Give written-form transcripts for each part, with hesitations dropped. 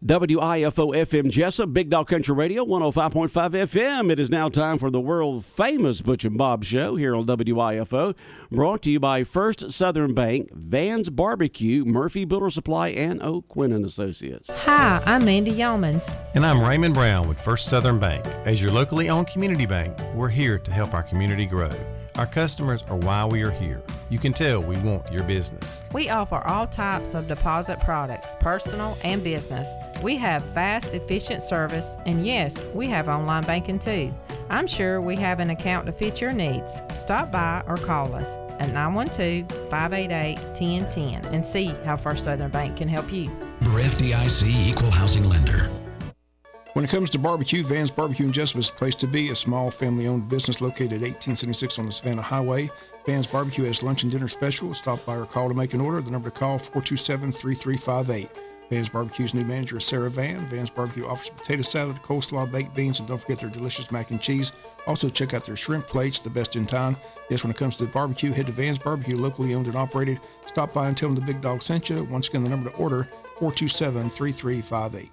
WIFO FM Jesup, Big Dog Country Radio, 105.5 FM. It is now time for the world-famous Butch and Bob Show here on WIFO, brought to you by First Southern Bank, Van's Barbecue, Murphy Builder Supply, and O'Quinn & Associates. Hi, I'm Mandy Yeomans. And I'm Raymond Brown with First Southern Bank. As your locally owned community bank, we're here to help our community grow. Our customers are why we are here. You can tell we want your business. We offer all types of deposit products, personal and business. We have fast, efficient service, and yes, we have online banking too. I'm sure we have an account to fit your needs. Stop by or call us at 912-588-1010 and see how First Southern Bank can help you. We're FDIC Equal Housing Lender. When it comes to barbecue, Van's Barbecue in Jesup is the place to be. A small family-owned business located at 1876 on the Savannah Highway. Van's Barbecue has lunch and dinner special. Stop by or call to make an order. The number to call, 427-3358. Van's Barbecue's new manager is Sarah Van. Van's Barbecue offers potato salad, coleslaw, baked beans, and don't forget their delicious mac and cheese. Also, check out their shrimp plates, the best in town. Yes, when it comes to barbecue, head to Van's Barbecue, locally owned and operated. Stop by and tell them the Big Dog sent you. Once again, the number to order, 427-3358.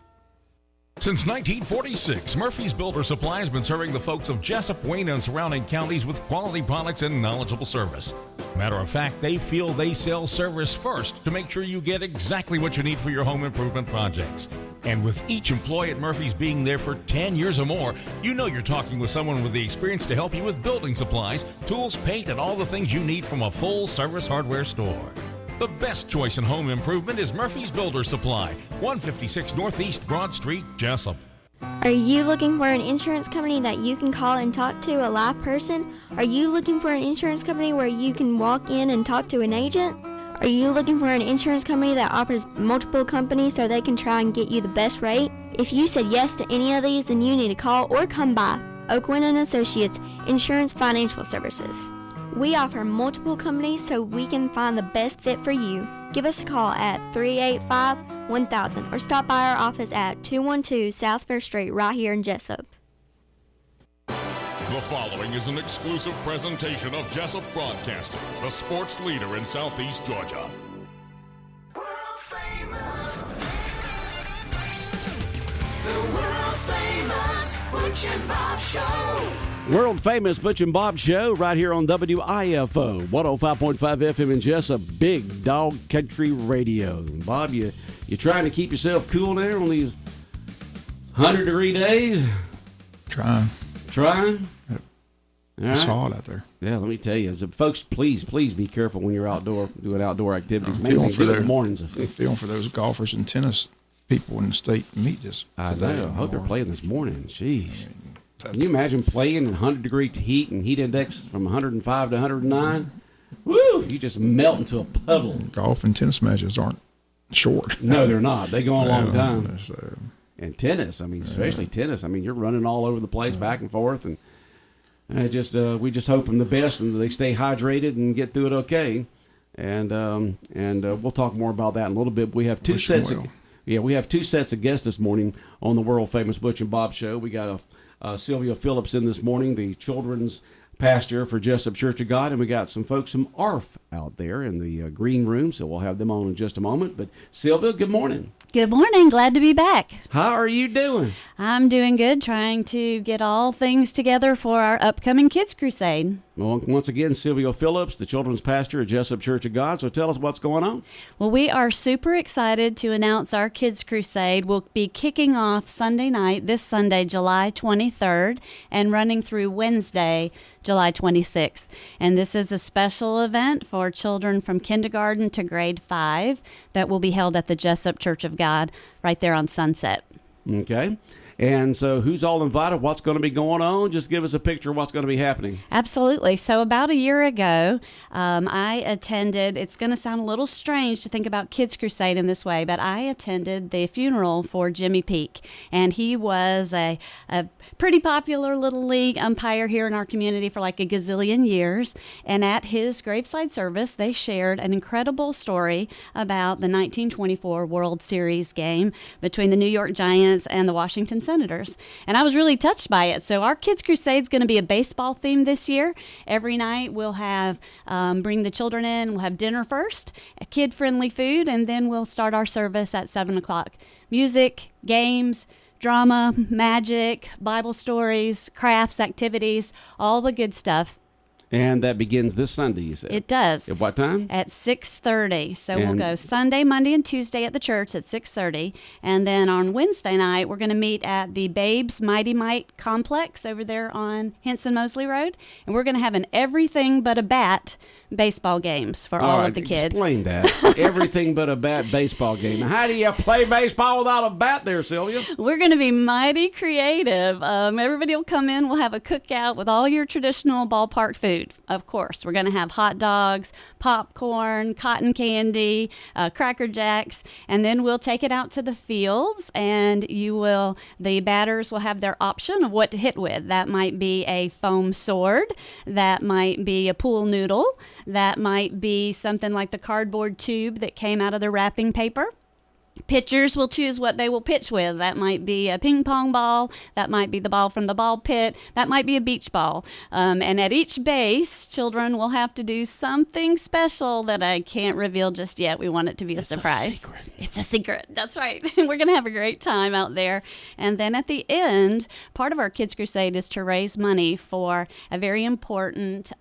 Since 1946, Murphy's Builder Supply has been serving the folks of Jesup, Wayne, and surrounding counties with quality products and knowledgeable service. Matter of fact, they feel they sell service first to make sure you get exactly what you need for your home improvement projects. And with each employee at Murphy's being there for 10 years or more, you know you're talking with someone with the experience to help you with building supplies, tools, paint, and all the things you need from a full-service hardware store. The best choice in home improvement is Murphy's Builder Supply, 156 Northeast Broad Street, Jesup. Are you looking for an insurance company that you can call and talk to a live person? Are you looking for an insurance company where you can walk in and talk to an agent? Are you looking for an insurance company that offers multiple companies so they can try and get you the best rate? If you said yes to any of these, then you need to call or come by O'Quinn & Associates Insurance Financial Services. We offer multiple companies so we can find the best fit for you. Give us a call at 385-1000 or stop by our office at 212 South Fair Street right here in Jesup. The following is an exclusive presentation of Jesup Broadcasting, the sports leader in Southeast Georgia. World famous. The world famous Butch and Bob Show. World famous Butch and Bob Show right here on WIFO, 105.5 FM in Jesup, Big Dog Country Radio. Bob, you trying to keep yourself cool there on these 100-degree days? Trying? It's hot out there. Yeah, let me tell you. So folks, please be careful when you're outdoor doing outdoor activities. I'm feeling for the mornings. I'm feeling for those golfers and tennis people in the state meet this. I know. I hope they're playing this morning. Jeez. Can you imagine playing in 100-degree heat and heat index from 105 to 109? Woo! You just melt into a puddle. Golf and tennis matches aren't short. No, they're not. They go a long time. And tennis, especially tennis. You're running all over the place, back and forth, and we just hope them the best and they stay hydrated and get through it okay. And we'll talk more about that in a little bit. We have two sets of guests this morning on the world famous Butch and Bob Show. We got Sylvia Phillips in this morning, the children's pastor for Jesup Church of God, and we got some folks from ARF out there in the green room, so we'll have them on in just a moment. But Sylvia, good morning. Good morning. Glad to be back. How are you doing? I'm doing good, trying to get all things together for our upcoming Kids Crusade. Well, once again, Sylvia Phillips, the children's pastor at Jesup Church of God. So tell us what's going on. Well, we are super excited to announce our Kids Crusade will be kicking off Sunday night, this Sunday, July 23rd, and running through Wednesday, July 26th. And this is a special event for children from kindergarten to grade 5 that will be held at the Jesup Church of God right there on Sunset. Okay. And so who's all invited? What's going to be going on? Just give us a picture of what's going to be happening. Absolutely. So about a year ago, I attended, it's going to sound a little strange to think about Kids Crusade in this way, but I attended the funeral for Jimmy Peak. And he was a pretty popular little league umpire here in our community for like a gazillion years. And at his graveside service, they shared an incredible story about the 1924 World Series game between the New York Giants and the Washington senators. And I was really touched by it. So our Kids Crusade is going to be a baseball theme this year. Every night we'll have bring the children in. We'll have dinner first, kid-friendly food, and then we'll start our service at 7 o'clock. Music, games, drama, magic, Bible stories, crafts, activities, all the good stuff. And that begins this Sunday, you said? It does. At what time? At 6:30. So we'll go Sunday, Monday, and Tuesday at the church at 6:30. And then on Wednesday night, we're going to meet at the Babes Mighty Might Complex over there on Henson Mosley Road. And we're going to have an everything but a bat baseball games for all of the kids. Explain that. Everything but a bat baseball game. How do you play baseball without a bat there, Sylvia? We're going to be mighty creative. Everybody will come in. We'll have a cookout with all your traditional ballpark food. Of course, we're going to have hot dogs, popcorn, cotton candy, Cracker Jacks, and then we'll take it out to the fields, and the batters will have their option of what to hit with. That might be a foam sword, that might be a pool noodle, that might be something like the cardboard tube that came out of the wrapping paper. Pitchers will choose what they will pitch with. That might be a ping pong ball. That might be the ball from the ball pit. That might be a beach ball. And at each base, children will have to do something special that I can't reveal just yet. We want it to be a surprise. It's a secret. That's right. We're going to have a great time out there. And then at the end, part of our Kids Crusade is to raise money for a very important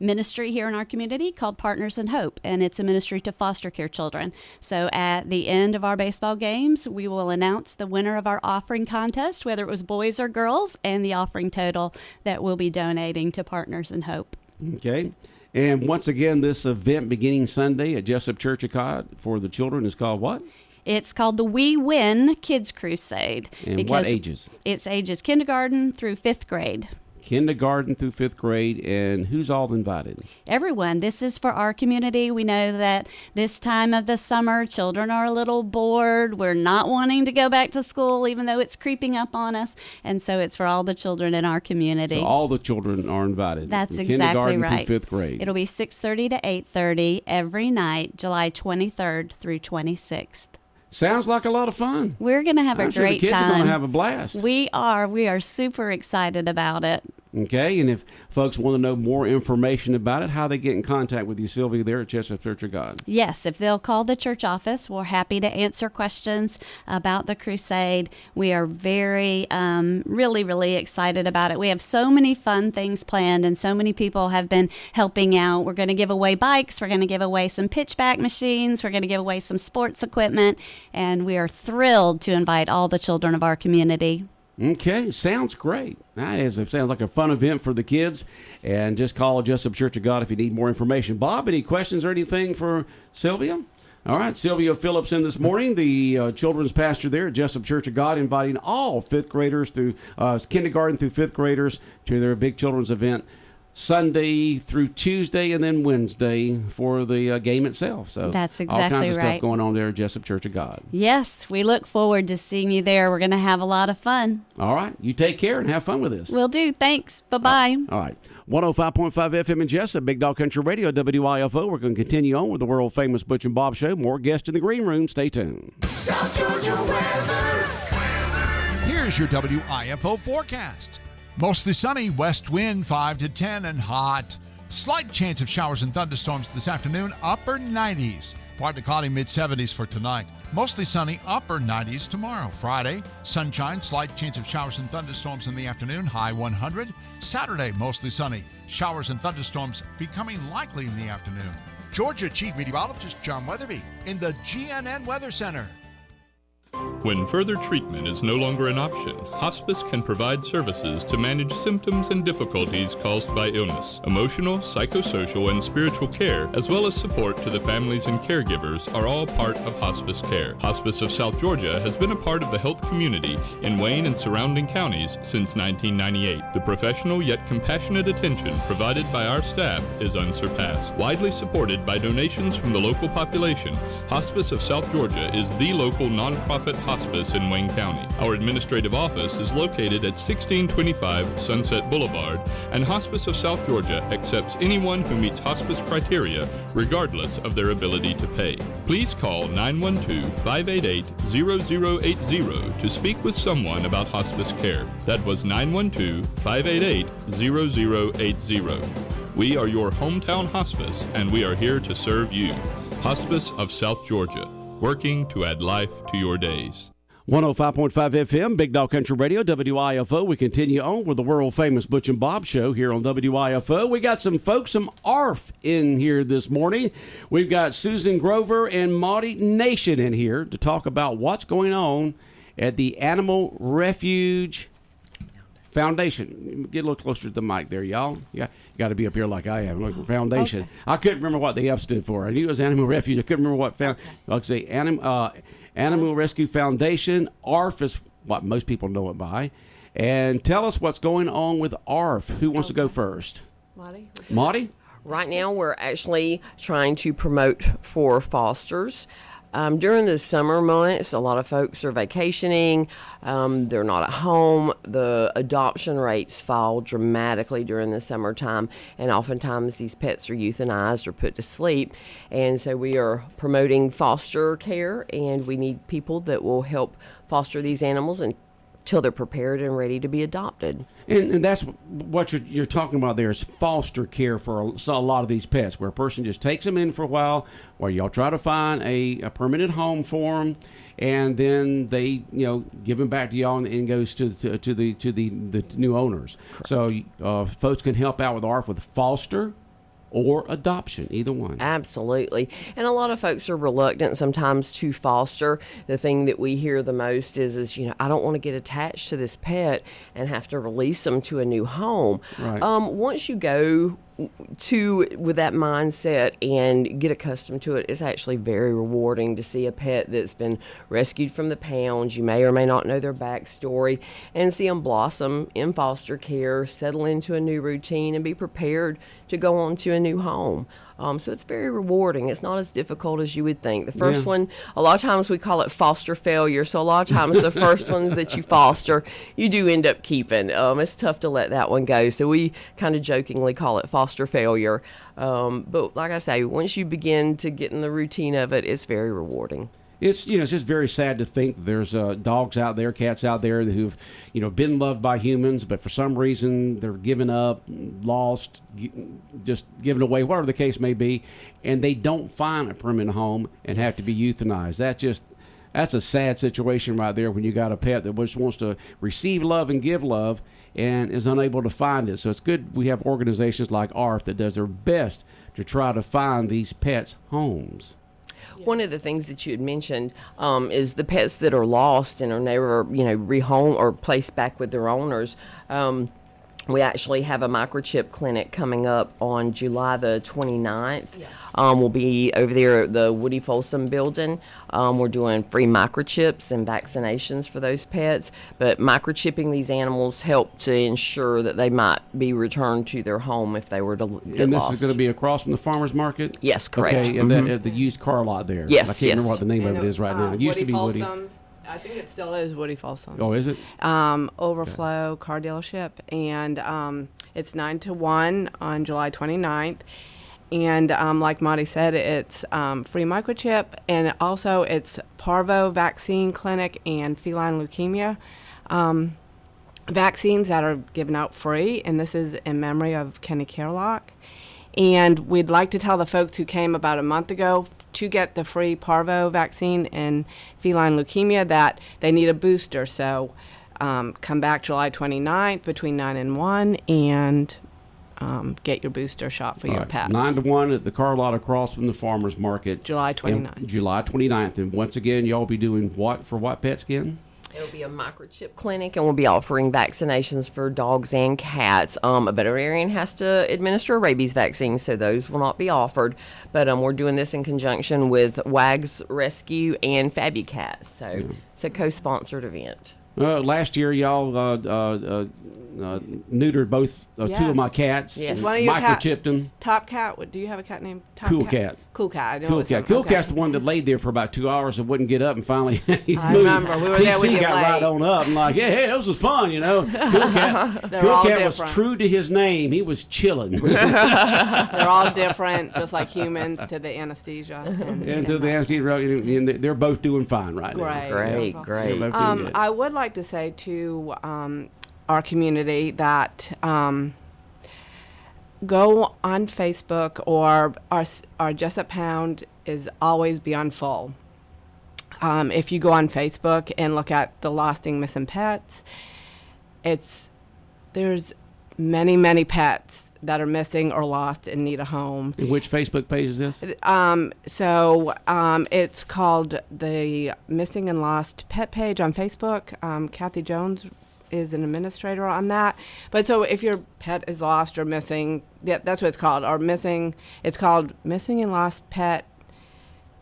ministry here in our community called Partners in Hope, and it's a ministry to foster care children. So at the end of our baseball games, we will announce the winner of our offering contest, whether it was boys or girls, and the offering total that we'll be donating to Partners in Hope. Okay. And once again, this event beginning Sunday at Jesup Church of God for the children is called what? It's called the We Win Kids Crusade. And what ages? It's ages kindergarten through 5th grade. Kindergarten through 5th grade, and who's all invited? Everyone. This is for our community. We know that this time of the summer, children are a little bored. We're not wanting to go back to school, even though it's creeping up on us. And so it's for all the children in our community. So all the children are invited. That's exactly right. Kindergarten through 5th grade. It'll be 6:30 to 8:30 every night, July 23rd through 26th. Sounds like a lot of fun. We're going to have a great time. The kids are going to have a blast. We are super excited about it. Okay, and if folks want to know more information about it, how they get in contact with you, Sylvia, there at Jesup Church of God? Yes, if they'll call the church office, we're happy to answer questions about the crusade. We are very, really, really excited about it. We have so many fun things planned, and so many people have been helping out. We're going to give away bikes. We're going to give away some pitchback machines. We're going to give away some sports equipment, and we are thrilled to invite all the children of our community. Okay, sounds great. It sounds like a fun event for the kids. And just call Jesup Church of God if you need more information. Bob, any questions or anything for Sylvia? All right, Sylvia Phillips in this morning, the children's pastor there at Jesup Church of God, inviting all 5th graders through kindergarten through 5th graders to their big children's event Sunday through Tuesday and then Wednesday for the game itself. So that's exactly all kinds of right. stuff going on there at Jesup Church of God. Yes, we look forward to seeing you there. We're going to have a lot of fun. All right, you take care and have fun with this. Will do. Thanks. Bye-bye. All right. 105.5 FM in Jesup, Big Dog Country Radio, WIFO. We're going to continue on with the world-famous Butch and Bob Show. More guests in the green room. Stay tuned. South Georgia weather. Here's your WIFO forecast. Mostly sunny, west wind 5 to 10 and hot. Slight chance of showers and thunderstorms this afternoon, upper 90s. Partly cloudy, mid-70s for tonight. Mostly sunny, upper 90s tomorrow. Friday, sunshine, slight chance of showers and thunderstorms in the afternoon, high 100. Saturday, mostly sunny, showers and thunderstorms becoming likely in the afternoon. Georgia Chief Meteorologist John Weatherby in the GNN Weather Center. When further treatment is no longer an option, hospice can provide services to manage symptoms and difficulties caused by illness. Emotional, psychosocial, and spiritual care, as well as support to the families and caregivers, are all part of hospice care. Hospice of South Georgia has been a part of the health community in Wayne and surrounding counties since 1998. The professional yet compassionate attention provided by our staff is unsurpassed. Widely supported by donations from the local population, Hospice of South Georgia is the local nonprofit hospice hospice in Wayne County. Our administrative office is located at 1625 Sunset Boulevard, and Hospice of South Georgia accepts anyone who meets hospice criteria, regardless of their ability to pay. Please call 912-588-0080 to speak with someone about hospice care. That was 912-588-0080. We are your hometown hospice, and we are here to serve you. Hospice of South Georgia, working to add life to your days. 105.5 FM, Big Dog Country Radio, WIFO. We continue on with the world-famous Butch and Bob Show here on WIFO. We got some folks, some ARF in here this morning. We've got Susan Grover and Maudie Nation in here to talk about what's going on at the Animal Refuge Foundation. Get a little closer to the mic there, y'all. You got to be up here like I am. Look for Foundation. Okay. I couldn't remember what the F stood for. I knew it was Animal Refuge. I couldn't remember what Like I say, Animal Rescue Foundation. ARF is what most people know it by. And tell us what's going on with ARF. Who wants to go first? Maudie? Right now, we're actually trying to promote for fosters. During the summer months, a lot of folks are vacationing. They're not at home. The adoption rates fall dramatically during the summertime, and oftentimes these pets are euthanized or put to sleep. And so we are promoting foster care, and we need people that will help foster these animals until they're prepared and ready to be adopted. And that's what you're talking about there is foster care for a lot of these pets, where a person just takes them in for a while, where y'all try to find a permanent home for them, and then they give them back to y'all and goes to the new owners. Correct. So folks can help out with ARF with foster or adoption, either one. Absolutely. And a lot of folks are reluctant sometimes to foster. The thing that we hear the most is I don't want to get attached to this pet and have to release them to a new home. Right. Once you go with that mindset and get accustomed to it, it's actually very rewarding to see a pet that's been rescued from the pound. You may or may not know their backstory, and see them blossom in foster care, settle into a new routine, and be prepared to go on to a new home. So it's very rewarding. It's not as difficult as you would think. The first one, a lot of times we call it foster failure. So a lot of times the first ones that you foster, you do end up keeping. It's tough to let that one go. So we kind of jokingly call it foster failure. But like I say, once you begin to get in the routine of it, it's very rewarding. It's it's just very sad to think there's dogs out there, cats out there who've been loved by humans, but for some reason they're given up, lost, just given away, whatever the case may be, and they don't find a permanent home and have to be euthanized. That's a sad situation right there when you got a pet that just wants to receive love and give love and is unable to find it. So it's good we have organizations like ARF that does their best to try to find these pets homes. One of the things that you had mentioned is the pets that are lost and are never, rehomed or placed back with their owners. We actually have a microchip clinic coming up on July the 29th. Yeah. We'll be over there at the Woody Folsom building. We're doing free microchips and vaccinations for those pets. But microchipping these animals help to ensure that they might be returned to their home if they were to get And this lost. is going to be across from the farmer's market? Yes, correct. Okay, and the used car lot there. Yes, I can't remember what the name of it is right now. It used to be Woody. I think it still is Woody Folsom. Oh, is it? Overflow car dealership, and it's 9 to 1 on July 29th. And like Maudie said, it's free microchip, and also it's parvo vaccine clinic and feline leukemia vaccines that are given out free, and this is in memory of Kenny Carlock. And we'd like to tell the folks who came about a month ago to get the free parvo vaccine and feline leukemia that they need a booster. So come back July 29th between 9 and 1 and get your booster shot for your pets. 9 to 1 at the car lot across from the farmer's market. July 29th. July 29th. And once again, y'all be doing what for what pets again? It'll be a microchip clinic, and we'll be offering vaccinations for dogs and cats. A veterinarian has to administer a rabies vaccine, so those will not be offered. But we're doing this in conjunction with WAGS Rescue and FabuCats. So it's a co-sponsored event. Last year, y'all neutered both two of my cats. Yes. One of your microchipped them. Top Cat. What do you have a cat named? Top Cool Cat. Cool Cat. I know Cool Cat. Cool Cat's the one that laid there for about 2 hours and wouldn't get up, and finally he I moved. remember. We were there with TC you got late. right on up and like, hey, this was fun, you know. Cool Cat, was true to his name. He was chilling. They're all different, just like humans, to the anesthesia. And to the anesthesia, and they're both doing fine right now. Great. I would like to say to our community that go on Facebook, or our Jesup Pound is always beyond full. If you go on Facebook and look at the lost and missing pets, there's many pets that are missing or lost and need a home. And which Facebook page is this? It's called the Missing and Lost Pet page on Facebook. Kathy Jones is an administrator on that. But so if your pet is lost or missing, that's what it's called. Or missing, it's called Missing and Lost Pet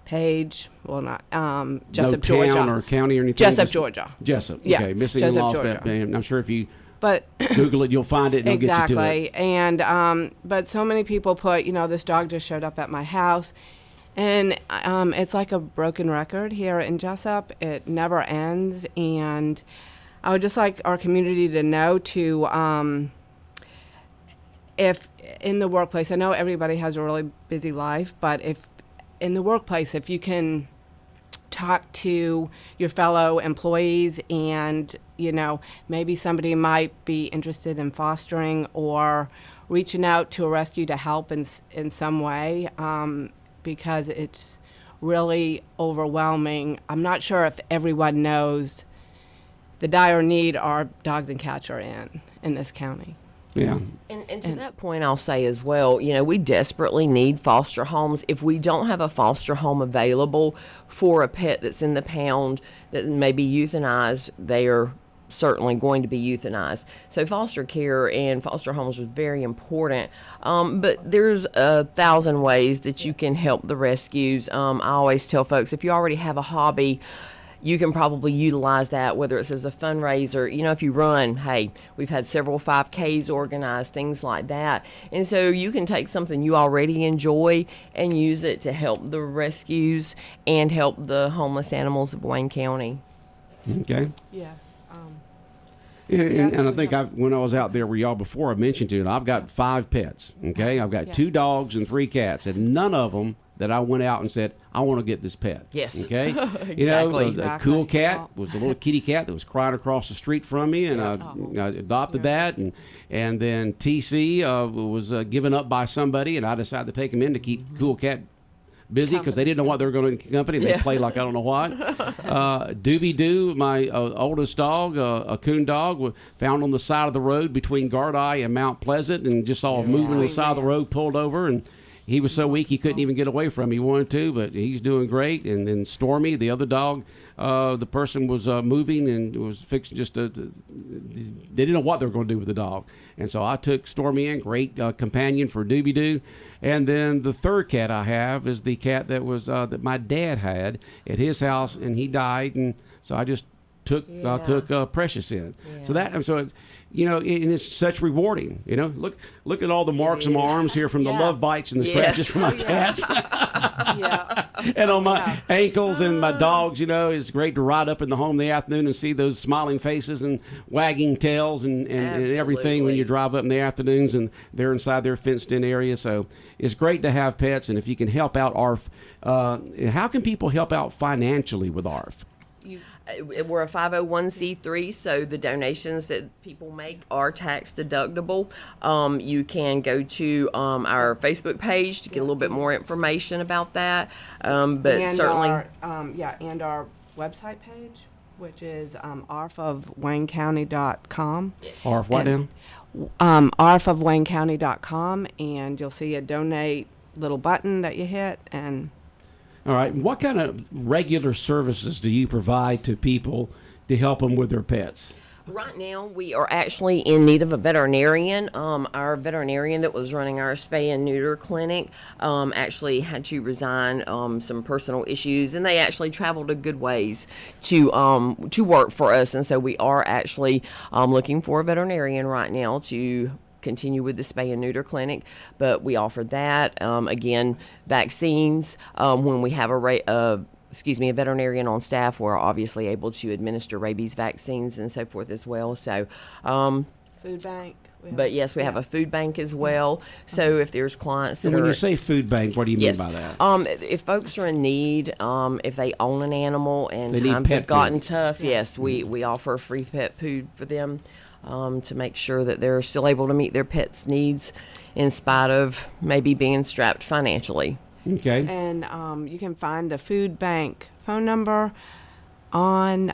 page. Well, not Jesup, Georgia. Town or county or anything. Jesup, Georgia. Jesup. Yeah. Okay. Missing Jesup, and Lost Georgia. Pet. I'm sure if you But Google it, you'll find it and it'll get you to it. And but so many people put, this dog just showed up at my house. And it's like a broken record here in Jesup. It never ends. And I would just like our community to know if in the workplace, I know everybody has a really busy life, but if in the workplace, if you can talk to your fellow employees and, maybe somebody might be interested in fostering or reaching out to a rescue to help in some way, because it's really overwhelming. I'm not sure if everyone knows the dire need our dogs and cats are in this county. Yeah. And to that point, I'll say as well, we desperately need foster homes. If we don't have a foster home available for a pet that's in the pound that may be euthanized, they are certainly going to be euthanized. So foster care and foster homes was very important. But there's 1,000 ways that you can help the rescues. I always tell folks, if you already have a hobby, you can probably utilize that, whether it's as a fundraiser. If you run, hey, we've had several 5Ks organized, things like that. And so you can take something you already enjoy and use it to help the rescues and help the homeless animals of Wayne County. Okay. Yes. And I think when I was out there with y'all before, I mentioned to you, I've got 5 pets, okay? I've got 2 dogs and 3 cats, and none of them that I went out and said, I want to get this pet. Yes. Okay? Exactly. A cool cat was a little kitty cat that was crying across the street from me, and I adopted that. And then TC was given up by somebody, and I decided to take him in to keep Cool Cat busy because they didn't know what they were going to company. They played like I don't know what. Doobie Doo, my oldest dog, a coon dog, found on the side of the road between Gardai and Mount Pleasant, and just saw him moving on the side of the road, pulled over, and he was so weak he couldn't even get away from me. He wanted to, but he's doing great. And then Stormy, the other dog, the person was moving and was fixing they didn't know what they were going to do with the dog. And so I took Stormy in, great companion for Doobie Doo. And then the third cat I have is the cat that was that my dad had at his house, and he died. And so I just took Precious in. Yeah. So and it's such rewarding. Look at all the marks on my arms here from the love bites and the scratches from my cats. And on my ankles and my dogs. It's great to ride up in the home in the afternoon and see those smiling faces and wagging tails and everything when you drive up in the afternoons and they're inside their fenced-in area. So it's great to have pets, and if you can help out ARF, how can people help out financially with ARF? We're a 501c3, so the donations that people make are tax deductible. You can go to our Facebook page to get a little bit more information about that. But certainly, and our website page, which is arfofwaynecounty.com. ARF what now? arfofwaynecounty.com, and you'll see a donate little button that you hit, and all right. What kind of regular services do you provide to people to help them with their pets? Right now, we are actually in need of a veterinarian. Our veterinarian that was running our spay and neuter clinic actually had to resign some personal issues, and they actually traveled a good ways to work for us. And so we are actually looking for a veterinarian right now to continue with the spay and neuter clinic, but we offer that. Again, vaccines, when we have a veterinarian on staff, we're obviously able to administer rabies vaccines and so forth as well. So, food bank. But yes, we have a food bank as well. So if there's clients that and when you say food bank, what do you mean by that? If folks are in need, if they own an animal and They need times pet have gotten food. tough, yes, we offer free pet food for them to make sure that they're still able to meet their pets' needs in spite of maybe being strapped financially. Okay. And you can find the food bank phone number on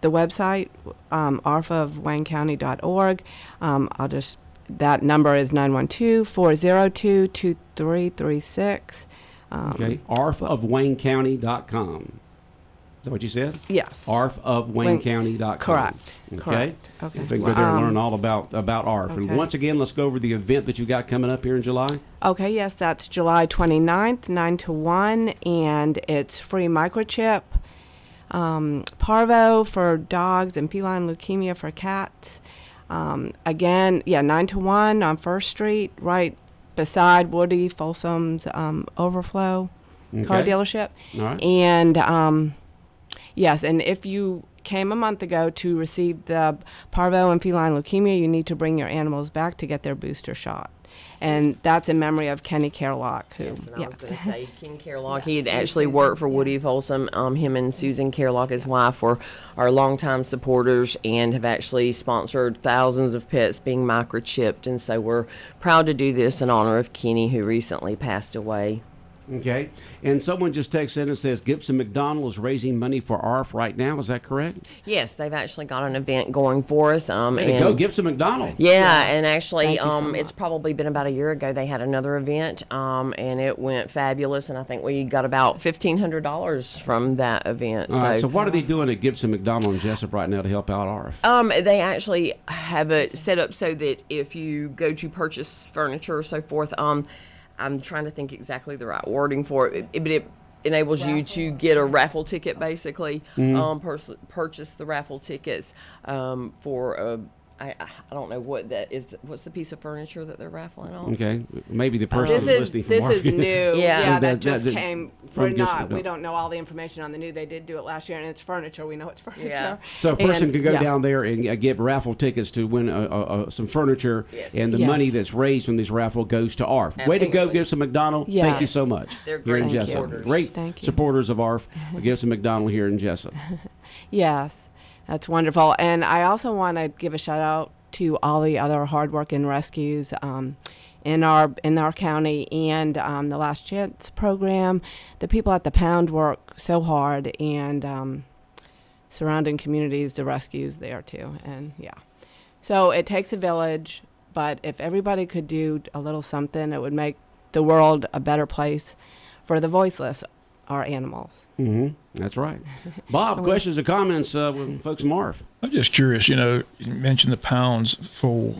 the website, arfofwaynecounty.org. That number is 912-402-2336. Okay. arfofwaynecounty.com. Is that what you said? Yes. arfofwaynecounty.com. Correct. Okay. Correct. Okay. You can go there and learn all about ARF. Okay. And once again, let's go over the event that you got coming up here in July. Okay, yes, that's July 29th, 9 to 1, and it's free microchip, parvo for dogs, and feline leukemia for cats. Again, 9 to 1 on First Street, right beside Woody Folsom's Overflow car dealership. All right. And yes, and if you came a month ago to receive the parvo and feline leukemia, you need to bring your animals back to get their booster shot. And that's in memory of Kenny Carlock. Who, Yes, and I was going to say, Ken Carlock, he had actually worked for Woody Folsom. Him and Susan Carlock, his wife, were our longtime supporters and have actually sponsored thousands of pets being microchipped. And so we're proud to do this in honor of Kenny, who recently passed away. Okay. And someone just texted in and says Gibson McDonald is raising money for ARF right now. Is that correct? Yes, they've actually got an event going for us. Way to go, Gibson McDonald. Yeah, and actually, Thank you so it's probably been about a year ago they had another event, and it went fabulous. And I think we got about $1,500 from that event. All right, so what are they doing at Gibson McDonald and Jesup right now to help out ARF? They actually have it set up so that if you go to purchase furniture or so forth, I'm trying to think exactly the right wording for it, but it enables you to get a raffle ticket, basically. Purchase the raffle tickets for I don't know what that is. What's the piece of furniture that they're raffling off? Okay, maybe the person listening from This ARF. is new. Yeah. That just came. from We Gibson. don't know all the information on the new. They did do it last year, and it's furniture. We know it's furniture. Yeah. So a person And- can go down there and get raffle tickets to win some furniture, Yes. and the Yes. money that's raised from this raffle goes to ARF. Way to go, Absolutely. Gibson McDonald. Yes. Thank you so much. They're Here in great Jesup. supporters. Great Thank you. supporters of ARF. Gibson McDonald here in Jesup. Yes, that's wonderful. And I also want to give a shout out to all the other hardworking rescues in our county and the Last Chance program. The people at the Pound work so hard, and surrounding communities, the rescues there too. And so it takes a village, but if everybody could do a little something, it would make the world a better place for the voiceless, our animals. That's right. Bob, questions or comments with folks from ARF? I'm just curious, you mentioned the pounds for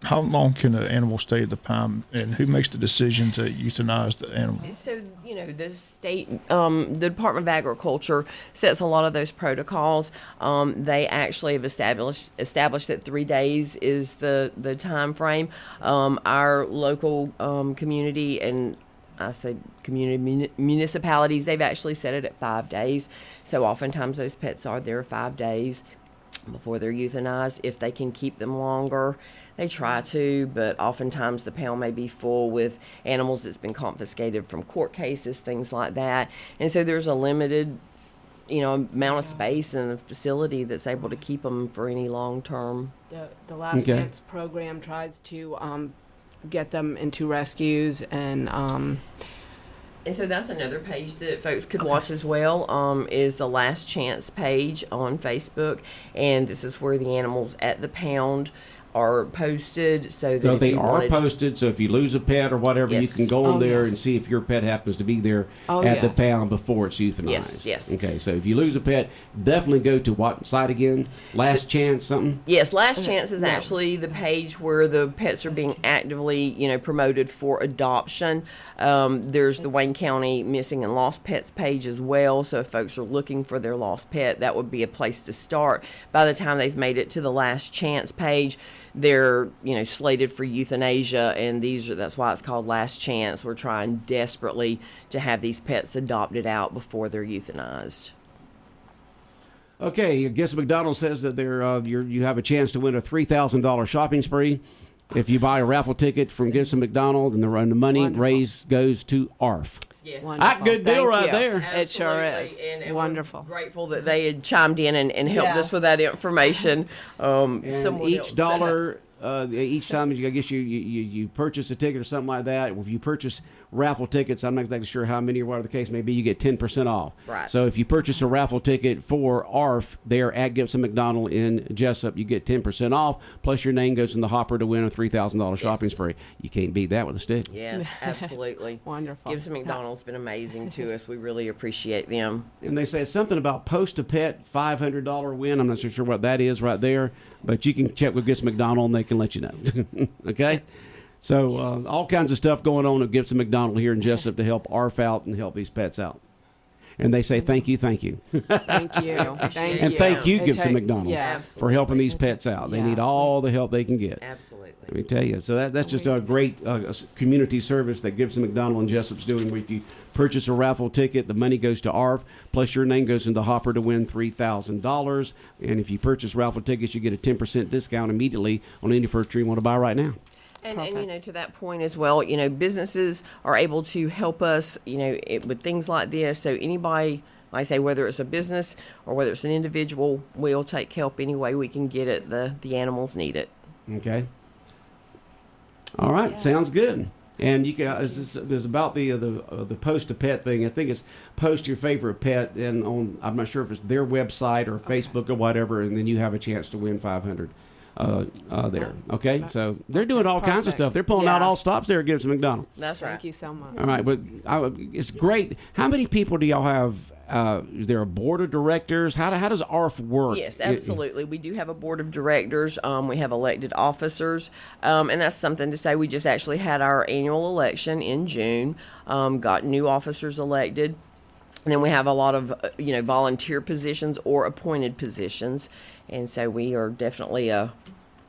how long can an animal stay at the pound, and who makes the decision to euthanize the animal? So, the state, the Department of Agriculture sets a lot of those protocols. They actually have established that 3 days is the time frame. Our local community, and I say community municipalities, they've actually set it at 5 days. So oftentimes those pets are there 5 days before they're euthanized. If they can keep them longer, they try to, but oftentimes the pound may be full with animals that's been confiscated from court cases, things like that. And so there's a limited, amount of space in the facility that's able to keep them for any long term. The Last Chance program tries to get them into rescues, and so that's another page that folks could watch as well, is the Last Chance page on Facebook. And this is where the animals at the pound are posted, so that So if they you are wanted, posted. So if you lose a pet or whatever, you Yes. can go on Oh, there yes. and see if your pet happens to be there Oh, at the yes. pound before it's euthanized. Yes. Okay, so if you lose a pet, definitely go to what site again? Last Chance something? Yes, Last Chance is No. actually the page where the pets are being actively, promoted for adoption. There's the Wayne County Missing and Lost Pets page as well. So if folks are looking for their lost pet, that would be a place to start. By the time they've made it to the Last Chance page, they're slated for euthanasia, and that's why it's called Last Chance. We're trying desperately to have these pets adopted out before they're euthanized. Okay, I guess McDonald says that you have a chance to win a $3,000 shopping spree if you buy a raffle ticket from Gibson McDonald, and the money raised goes to ARF. Yes. That's a good deal Thank right you. there. It sure is. And Wonderful. We're grateful that they had chimed in and helped Yes. us with that information. And Someone else each dollar, each time I guess you purchase a ticket or something like that, if you purchase raffle tickets, I'm not exactly sure how many or whatever the case may be, you get 10% off. Right. So if you purchase a raffle ticket for ARF there at Gibson McDonald in Jesup, you get 10% off, plus your name goes in the hopper to win a $3,000 shopping spree. You can't beat that with a stick. Yes, absolutely. Wonderful. Gibson McDonald's been amazing to us. We really appreciate them. And they say something about post a pet $500 win. I'm not so sure what that is right there, but you can check with Gibson McDonald and they can let you know. Okay? So all kinds of stuff going on at Gibson McDonald here in Jesup to help ARF out and help these pets out. And they say thank you. Thank you. Thank And you. thank you, It Gibson take- McDonald, yes. for helping these pets out. They need Yes, all the help they can get. Absolutely. Let me tell you. So that's just a great community service that Gibson McDonald and Jesup's doing. Where if you purchase a raffle ticket, the money goes to ARF, plus your name goes in the hopper to win $3,000. And if you purchase raffle tickets, you get a 10% discount immediately on any furniture you want to buy right now. And to that point as well, businesses are able to help us, with things like this. So anybody, like I say, whether it's a business or whether it's an individual, we'll take help any way we can get it. The animals need it. Okay. All right. Sounds good. And you guys, there's about the post a pet thing. I think it's post your favorite pet, and I'm not sure if it's their website or Facebook or whatever, and then you have a chance to win $500 there. Okay, so they're doing all kinds of stuff. They're pulling out all stops there at Gibson McDonald. That's right. Thank you so much. All right, but it's great. How many people do y'all have? Is there a board of directors? How does ARF work? Yes, absolutely. We do have a board of directors. We have elected officers, and that's something to say. We just actually had our annual election in June. Got new officers elected. And then we have a lot of, volunteer positions or appointed positions. And so we are definitely a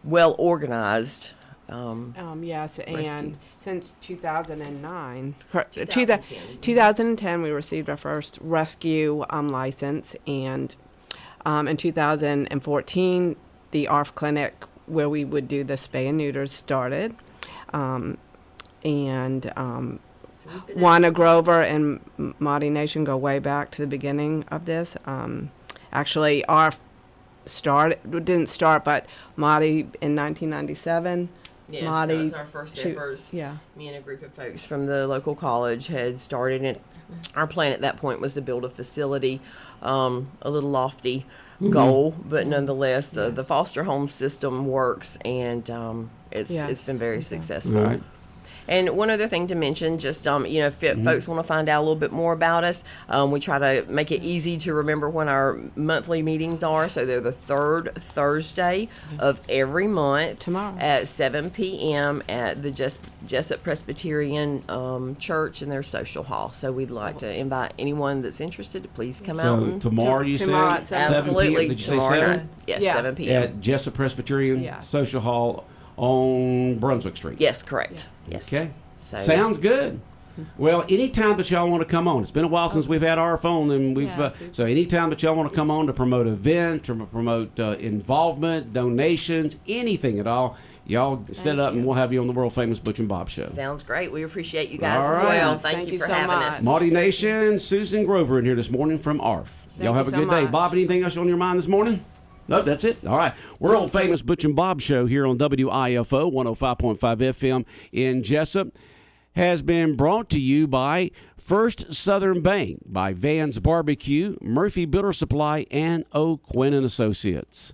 well-organized Yes, and rescue. since 2009, 2010. 2010, we received our first rescue license, and in 2014, the ARF clinic where we would do the spay and neuters started, Juana Grover and Maudie Nation go way back to the beginning of this. Actually, ARF didn't start, but Maudie in 1997. Yes, Maudie, that was our first efforts. Yeah. Me and a group of folks from the local college had started it. Our plan at that point was to build a facility, a little lofty goal, but nonetheless, the foster home system works, and it's been very successful. Right. And one other thing to mention, just if folks want to find out a little bit more about us, we try to make it easy to remember when our monthly meetings are. So they're the third Thursday of every month. Tomorrow at 7 p.m. at the Jesup Presbyterian Church in their social hall. So we'd like to invite anyone that's interested to please come out. So tomorrow you Tomorrow said at 7 Absolutely. Did you say Tomorrow 7? night. Yes, Yes. 7 p.m. At Jesup Presbyterian Yes. Social Hall on Brunswick Street. Yes, correct. Yes. Okay. So, Sounds good. Well, anytime that y'all want to come on, it's been a while since we've had our phone, and we've so anytime that y'all want to come on to promote an event, to promote involvement, donations, anything at all, y'all set up and we'll have you on the world famous Butch and Bob show. Sounds great. We appreciate you guys All as right. well. Yes, Thank you for so having much. us. Maudie Nation, Susan Grover in here this morning from ARF. Y'all have a you so good day. much. Bob, anything else on your mind this morning? No, that's it. All right. World famous Butch and Bob show here on WIFO 105.5 FM in Jesup has been brought to you by First Southern Bank, by Van's Barbecue, Murphy Builder Supply, and O'Quinn & Associates.